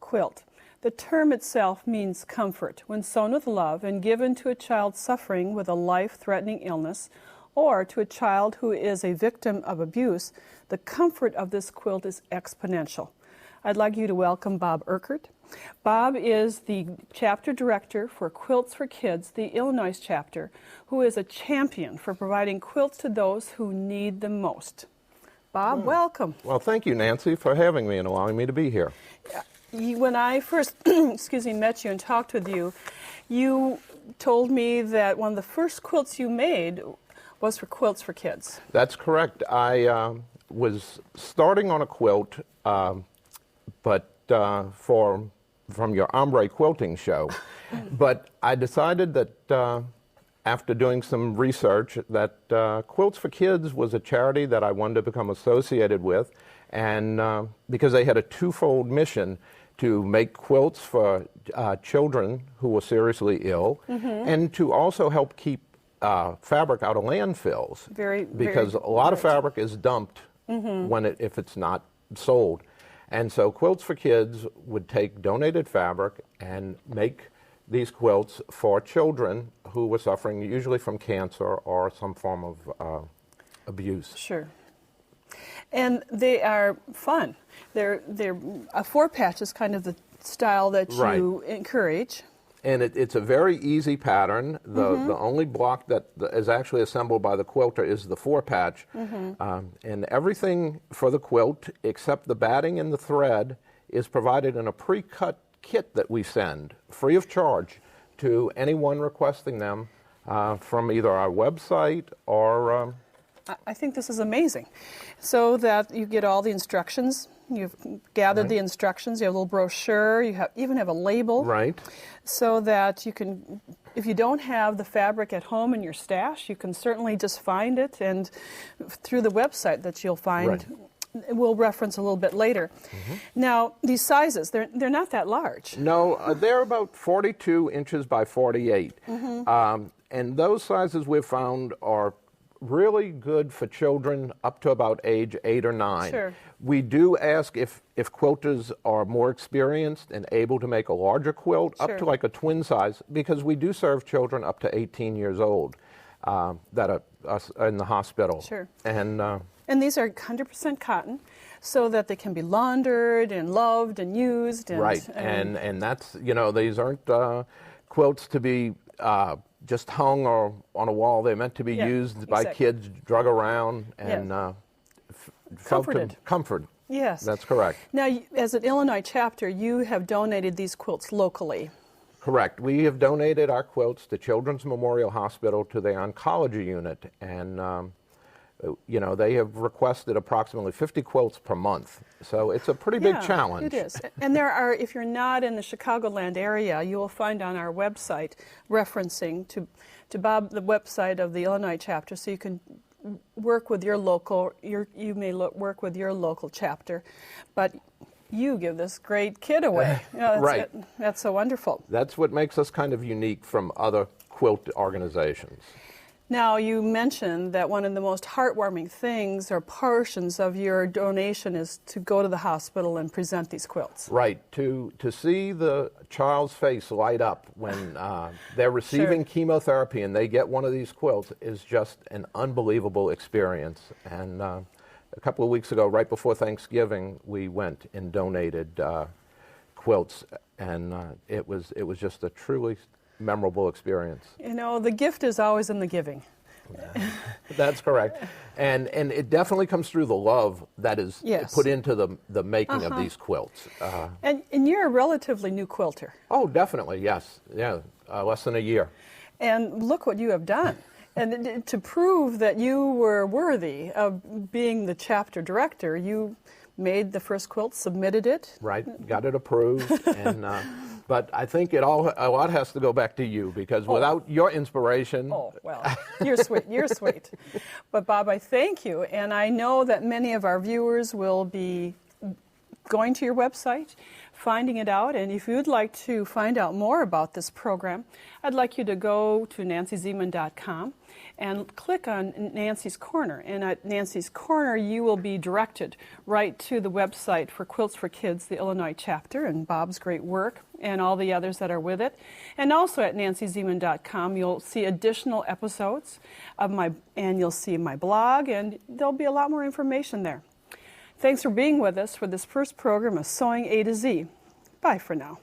quilt. The term itself means comfort. When sewn with love and given to a child suffering with a life-threatening illness or to a child who is a victim of abuse, the comfort of this quilt is exponential. I'd like you to welcome Bob Urquhart. Bob is the chapter director for Quilts for Kids, the Illinois chapter, who is a champion for providing quilts to those who need them most. Bob, welcome. Well, thank you, Nancy, for having me and allowing me to be here. When I first met you and talked with you, you told me that one of the first quilts you made was for Quilts for Kids. That's correct. I was starting on a quilt, but from your ombre quilting show. But I decided that after doing some research that Quilts for Kids was a charity that I wanted to become associated with, and because they had a twofold mission to make quilts for children who were seriously ill, and to also help keep fabric out of landfills. Because a lot of fabric is dumped if it's not sold. And so Quilts for Kids would take donated fabric and make these quilts for children who were suffering usually from cancer or some form of abuse. Sure. And they are fun. They're a four-patch is kind of the style that you encourage. And it's a very easy pattern. The only block that is actually assembled by the quilter is the four-patch. And everything for the quilt, except the batting and the thread, is provided in a pre-cut kit that we send, free of charge, to anyone requesting them from either our website or... I think this is amazing. So that you get all the instructions. You've gathered the instructions. You have a little brochure. You even have a label. Right. So that you can, if you don't have the fabric at home in your stash, you can certainly just find it. And through the website that you'll find, we'll reference a little bit later. Now, these sizes, they're not that large. No, they're about 42 inches by 48. And those sizes we've found are really good for children up to about age 8 or 9. Sure. We do ask if quilters are more experienced and able to make a larger quilt up to like a twin size, because we do serve children up to 18 years old that are in the hospital. Sure. And these are 100% cotton, so that they can be laundered and loved and used. And, right. And that's, these aren't quilts to be just hung or on a wall. They're meant to be used by kids, drug around, and comfort. Yes. That's correct. Now, as an Illinois chapter, you have donated these quilts locally. Correct. We have donated our quilts to Children's Memorial Hospital to the oncology unit, and they have requested approximately 50 quilts per month. So it's a pretty big challenge. It is. And there are, if you're not in the Chicagoland area, you will find on our website referencing to Bob, the website of the Illinois chapter, so you can work with your local, you may work with your local chapter, but you give this great kit away. Right. That's so wonderful. That's what makes us kind of unique from other quilt organizations. Now, you mentioned that one of the most heartwarming things or portions of your donation is to go to the hospital and present these quilts. Right, to see the child's face light up when they're receiving chemotherapy and they get one of these quilts is just an unbelievable experience. And a couple of weeks ago, right before Thanksgiving, we went and donated quilts, and it was just a truly memorable experience. The gift is always in the giving. That's correct. And it definitely comes through the love that is put into the making of these quilts. And you're a relatively new quilter. Oh, definitely, yes. Yeah, less than a year. And look what you have done. And to prove that you were worthy of being the chapter director, you made the first quilt, submitted it. Right, got it approved. And but I think a lot has to go back to you, because without your inspiration... Oh, well, you're sweet, you're sweet. But Bob, I thank you, and I know that many of our viewers will be going to your website, finding it out. And if you'd like to find out more about this program, I'd like you to go to nancyzeman.com and click on Nancy's Corner. And at Nancy's Corner, you will be directed right to the website for Quilts for Kids, the Illinois chapter, and Bob's great work, and all the others that are with it. And also at nancyzeman.com, you'll see additional episodes of and you'll see my blog, and there'll be a lot more information there. Thanks for being with us for this first program of Sewing A to Z. Bye for now.